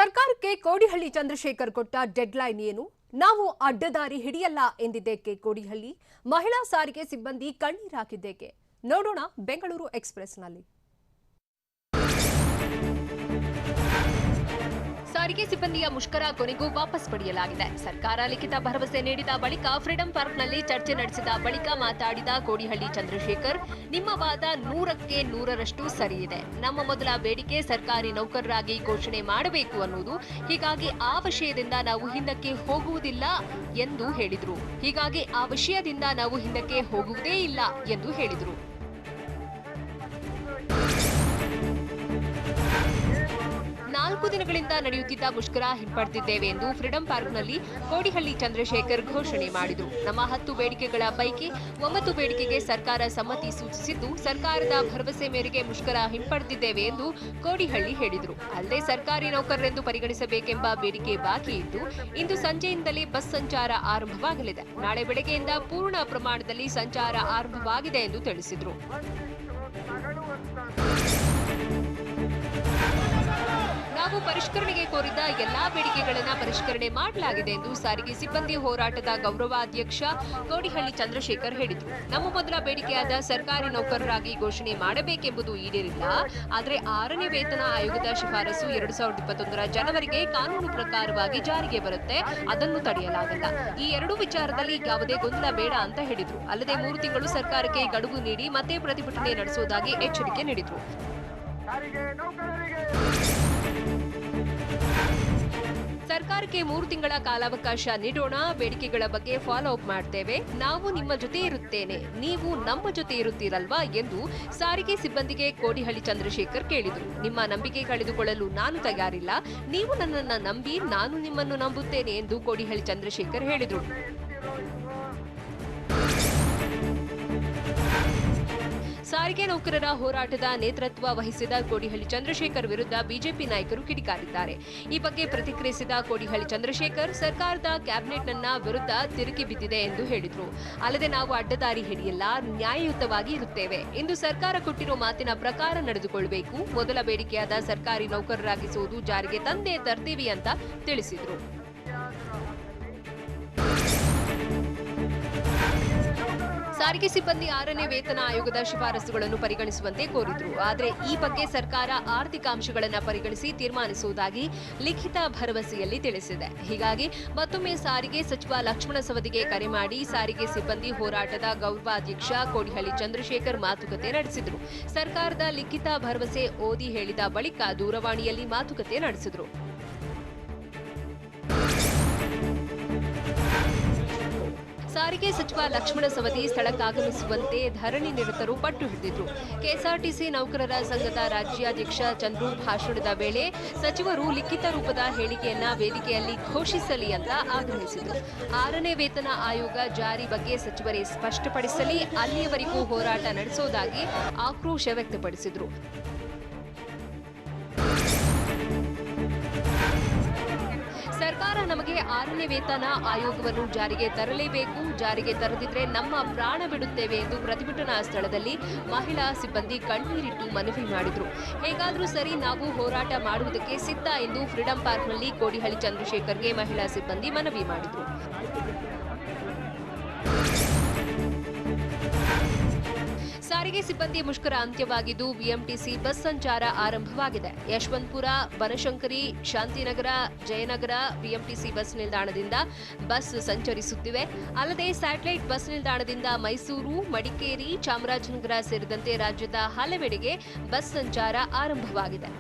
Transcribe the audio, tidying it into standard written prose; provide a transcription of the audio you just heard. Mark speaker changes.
Speaker 1: ಸರ್ಕಾರಕ್ಕೆ ಕೋಡಿಹಳ್ಳಿ ಚಂದ್ರಶೇಖರ್ ಕೊಟ್ಟ ಡೆಡ್ಲೈನ್ ಏನು? ನಾವು ಅಡ್ಡದಾರಿ ಹಿಡಿಯಲ್ಲ ಎಂದಿದ್ದೇಕೆ ಕೋಡಿಹಳ್ಳಿ? ಮಹಿಳಾ ಸಾರಿಗೆ ಸಿಬ್ಬಂದಿ ಕಣ್ಣೀರಾಕಿದ್ದೇಕೆ? ನೋಡೋಣ ಬೆಂಗಳೂರು ಎಕ್ಸ್‌ಪ್ರೆಸ್‌ನಲ್ಲಿ. ಸಾರಿಗೆ ಸಿಬ್ಬಂದಿಯ ಮುಷ್ಕರ ಕೊನೆಗೂ ವಾಪಸ್ ಪಡೆಯಲಾಗಿದೆ. ಸರ್ಕಾರ ಲಿಖಿತ ಭರವಸೆ ನೀಡಿದ ಬಳಿಕ ಫ್ರೀಡಂ ಪಾರ್ಕ್ನಲ್ಲಿ ಚರ್ಚೆ ನಡೆಸಿದ ಬಳಿಕ ಮಾತಾಡಿದ ಕೋಡಿಹಳ್ಳಿ ಚಂದ್ರಶೇಖರ್, ನಿಮ್ಮ ವಾದ 100ಕ್ಕೆ 100ರಷ್ಟು ಸರಿಯಿದೆ. ನಮ್ಮ ಮೊದಲ ಬೇಡಿಕೆ ಸರ್ಕಾರಿ ನೌಕರರಾಗಿ ಘೋಷಣೆ ಮಾಡಬೇಕು ಅನ್ನೋದು. ಹೀಗಾಗಿ ಆ ವಿಷಯದಿಂದ ನಾವು ಹಿಂದಕ್ಕೆ ಹೋಗುವುದಿಲ್ಲ ಎಂದು ಹೇಳಿದರು. 4 ದಿನಗಳಿಂದ ನಡೆಯುತ್ತಿದ್ದ ಮುಷ್ಕರ ಹಿಂಪಡೆದಿದ್ದೇವೆ ಎಂದು ಫ್ರೀಡಂ ಪಾರ್ಕ್ನಲ್ಲಿ ಕೋಡಿಹಳ್ಳಿ ಚಂದ್ರಶೇಖರ್ ಘೋಷಣೆ ಮಾಡಿದರು. ನಮ್ಮ 10 ಬೇಡಿಕೆಗಳ ಪೈಕಿ 9 ಬೇಡಿಕೆಗೆ ಸರ್ಕಾರ ಸಮ್ಮತಿ ಸೂಚಿಸಿದ್ದು, ಸರ್ಕಾರದ ಭರವಸೆ ಮೇರೆಗೆ ಮುಷ್ಕರ ಹಿಂಪಡೆದಿದ್ದೇವೆ ಎಂದು ಕೋಡಿಹಳ್ಳಿ ಹೇಳಿದರು. ಅಲ್ಲದೆ ಸರ್ಕಾರಿ ನೌಕರರೆಂದು ಪರಿಗಣಿಸಬೇಕೆಂಬ ಬೇಡಿಕೆ ಬಾಕಿ ಇದ್ದು, ಇಂದು ಸಂಜೆಯಿಂದಲೇ ಬಸ್ ಸಂಚಾರ ಆರಂಭವಾಗಲಿದೆ. ನಾಳೆ ಬೆಳಗ್ಗೆಯಿಂದ ಪೂರ್ಣ ಪ್ರಮಾಣದಲ್ಲಿ ಸಂಚಾರ ಆರಂಭವಾಗಿದೆ ಎಂದು ತಿಳಿಸಿದರು. ನಾವು ಪರಿಷ್ಕರಣೆಗೆ ಕೋರಿದ್ದ ಎಲ್ಲಾ ಬೇಡಿಕೆಗಳನ್ನು ಪರಿಷ್ಕರಣೆ ಮಾಡಲಾಗಿದೆ ಎಂದು ಸಾರಿಗೆ ಸಿಬ್ಬಂದಿ ಹೋರಾಟದ ಗೌರವಾಧ್ಯಕ್ಷ ಕೋಡಿಹಳ್ಳಿ ಚಂದ್ರಶೇಖರ್ ಹೇಳಿದರು. ನಮ್ಮ ಮೊದಲ ಬೇಡಿಕೆಯಾದ ಸರ್ಕಾರಿ ನೌಕರರಾಗಿ ಘೋಷಣೆ ಮಾಡಬೇಕೆಂಬುದು ಈಡೇರಿಲ್ಲ. ಆದರೆ 6ನೇ ವೇತನ ಆಯೋಗದ ಶಿಫಾರಸು 2021ರ ಜನವರಿಗೆ ಕಾನೂನು ಪ್ರಕಾರವಾಗಿ ಜಾರಿಗೆ ಬರುತ್ತೆ, ಅದನ್ನು ತಡೆಯಲಾಗಲ್ಲ. ಈ 2 ವಿಚಾರದಲ್ಲಿ ಯಾವುದೇ ಗೊಂದಲ ಬೇಡ ಅಂತ ಹೇಳಿದರು. ಅಲ್ಲದೆ 3 ತಿಂಗಳು ಸರ್ಕಾರಕ್ಕೆ ಗಡುವು ನೀಡಿ ಮತ್ತೆ ಪ್ರತಿಭಟನೆ ನಡೆಸುವುದಾಗಿ ಎಚ್ಚರಿಕೆ ನೀಡಿದರು. ಸರ್ಕಾರಕ್ಕೆ 3 ತಿಂಗಳ ಕಾಲಾವಕಾಶ ನೀಡೋಣ. ಬೇಡಿಕೆಗಳ ಬಗ್ಗೆ ಫಾಲೋ ಅಪ್ ಮಾಡ್ತೇವೆ. ನಾವು ನಿಮ್ಮ ಜೊತೆ ಇರುತ್ತೇನೆ, ನೀವು ನಮ್ಮ ಜೊತೆ ಇರುತ್ತೀರಲ್ವಾ ಎಂದು ಸಾರಿಗೆ ಸಿಬ್ಬಂದಿಗೆ ಕೋಡಿಹಳ್ಳಿ ಚಂದ್ರಶೇಖರ್ ಕೇಳಿದರು. ನಿಮ್ಮ ನಂಬಿಕೆ ಕಳೆದುಕೊಳ್ಳಲು ನಾನು ತಯಾರಿಲ್ಲ. ನೀವು ನನ್ನನ್ನು ನಂಬಿ, ನಾನು ನಿಮ್ಮನ್ನು ನಂಬುತ್ತೇನೆ ಎಂದು ಕೋಡಿಹಳ್ಳಿ ಚಂದ್ರಶೇಖರ್ ಹೇಳಿದರು. ಸಾರಿಗೆ ನೌಕರರ ಹೋರಾಟದ ನೇತೃತ್ವ ವಹಿಸಿದ ಕೋಡಿಹಳ್ಳಿ ಚಂದ್ರಶೇಖರ್ ವಿರುದ್ಧ ಬಿಜೆಪಿ ನಾಯಕರು ಕಿಡಿಕಾರಿದ್ದಾರೆ. ಈ ಬಗ್ಗೆ ಪ್ರತಿಕ್ರಿಯಿಸಿದ ಕೋಡಿಹಳ್ಳಿ ಚಂದ್ರಶೇಖರ್, ಸರ್ಕಾರದ ಕ್ಯಾಬಿನೆಟ್ನ ವಿರುದ್ಧ ತಿರುಗಿ ಬಿದ್ದಿದೆ ಎಂದು ಹೇಳಿದರು. ಅಲ್ಲದೆ ನಾವು ಅಡ್ಡದಾರಿ ಹಿಡಿಯಲ್ಲ, ನ್ಯಾಯಯುತವಾಗಿ ಇರುತ್ತೇವೆ. ಇಂದು ಸರ್ಕಾರ ಕೊಟ್ಟಿರೋ ಮಾತಿನ ಪ್ರಕಾರ ನಡೆದುಕೊಳ್ಳಬೇಕು. ಮೊದಲ ಬೇಡಿಕೆಯಾದ ಸರ್ಕಾರಿ ನೌಕರರಾಗಿಸುವುದು ಜಾರಿಗೆ ತಂದೇ ತರ್ತೀವಿ ಅಂತ ತಿಳಿಸಿದರು. ಸಾರಿಗೆ ಸಿಬ್ಬಂದಿ 6ನೇ ವೇತನ ಆಯೋಗದ ಶಿಫಾರಸುಗಳನ್ನು ಪರಿಗಣಿಸುವಂತೆ ಕೋರಿದ್ರು. ಆದರೆ ಈ ಬಗ್ಗೆ ಸರ್ಕಾರ ಆರ್ಥಿಕ ಅಂಶಗಳನ್ನು ಪರಿಗಣಿಸಿ ತೀರ್ಮಾನಿಸುವುದಾಗಿ ಲಿಖಿತ ಭರವಸೆಯಲ್ಲಿ ತಿಳಿಸಿದೆ. ಹೀಗಾಗಿ ಮತ್ತೊಮ್ಮೆ ಸಾರಿಗೆ ಸಚಿವ ಲಕ್ಷ್ಮಣ ಸವದಿಗೆ ಕರೆ ಮಾಡಿ ಸಾರಿಗೆ ಸಿಬ್ಬಂದಿ ಹೋರಾಟದ ಗೌರವಾಧ್ಯಕ್ಷ ಕೋಡಿಹಳ್ಳಿ ಚಂದ್ರಶೇಖರ್ ಮಾತುಕತೆ ನಡೆಸಿದರು. ಸರ್ಕಾರದ ಲಿಖಿತ ಭರವಸೆ ಓದಿ ಹೇಳಿದ ಬಳಿಕ ದೂರವಾಣಿಯಲ್ಲಿ ಮಾತುಕತೆ ನಡೆಸಿದರು. ಸಾರಿಗೆ ಸಚಿವ ಲಕ್ಷ್ಮಣ ಸವದಿ ಸ್ಥಳಕ್ಕಾಗಮಿಸುವಂತೆ ಧರಣಿ ನಿರತರು ಪಟ್ಟು ಹಿಡಿದಿದ್ರು. ಕೆಎಸ್ಆರ್ಟಿಸಿ ನೌಕರರ ಸಂಘದ ರಾಜ್ಯಾಧ್ಯಕ್ಷ ಚಂದ್ರು ಭಾಷಣದ ವೇಳೆ ಸಚಿವರು ಲಿಖಿತ ರೂಪದ ಹೇಳಿಕೆಯನ್ನ ವೇದಿಕೆಯಲ್ಲಿ ಘೋಷಿಸಲಿ ಅಂತ ಆಗ್ರಹಿಸಿದರು. 6ನೇ ವೇತನ ಆಯೋಗ ಜಾರಿ ಬಗ್ಗೆ ಸಚಿವರೇ ಸ್ಪಷ್ಟಪಡಿಸಲಿ, ಅಲ್ಲಿಯವರೆಗೂ ಹೋರಾಟ ನಡೆಸುವುದಾಗಿ ಆಕ್ರೋಶ ವ್ಯಕ್ತಪಡಿಸಿದರು. ಸರ್ಕಾರ ನಮಗೆ 6ನೇ ವೇತನ ಆಯೋಗವನ್ನು ಜಾರಿಗೆ ತರಲೇಬೇಕು, ಜಾರಿಗೆ ತರದಿದ್ರೆ ನಮ್ಮ ಪ್ರಾಣ ಬಿಡುತ್ತೇವೆ ಎಂದು ಪ್ರತಿಭಟನಾ ಸ್ಥಳದಲ್ಲಿ ಮಹಿಳಾ ಸಿಬ್ಬಂದಿ ಕಣ್ಣೀರಿಟ್ಟು ಮನವಿ ಮಾಡಿದರು. ಹೇಗಾದರೂ ಸರಿ, ನಾವು ಹೋರಾಟ ಮಾಡುವುದಕ್ಕೆ ಸಿದ್ಧ ಎಂದು ಫ್ರೀಡಂ ಪಾರ್ಕ್ನಲ್ಲಿ ಕೋಡಿಹಳ್ಳಿ ಚಂದ್ರಶೇಖರ್ಗೆ ಮಹಿಳಾ ಸಿಬ್ಬಂದಿ ಮನವಿ ಮಾಡಿದರು. ಸಾರಿಗೆ ಸಿಬ್ಬಂದಿ ಮುಷ್ಕರ ಅಂತ್ಯವಾಗಿದ್ದು ಬಿಎಂಟಿಸಿ ಬಸ್ ಸಂಚಾರ ಆರಂಭವಾಗಿದೆ. ಯಶವಂತಪುರ, ಬನಶಂಕರಿ, ಶಾಂತಿನಗರ, ಜಯನಗರ ಬಿಎಂಟಿಸಿ ಬಸ್ ನಿಲ್ದಾಣದಿಂದ ಬಸ್ ಸಂಚರಿಸುತ್ತಿವೆ. ಅಲ್ಲದೆ ಸ್ಯಾಟಲೈಟ್ ಬಸ್ ನಿಲ್ದಾಣದಿಂದ ಮೈಸೂರು, ಮಡಿಕೇರಿ, ಚಾಮರಾಜನಗರ ಸೇರಿದಂತೆ ರಾಜ್ಯದ ಹಲವೆಡೆಗೆ ಬಸ್ ಸಂಚಾರ ಆರಂಭವಾಗಿದೆ.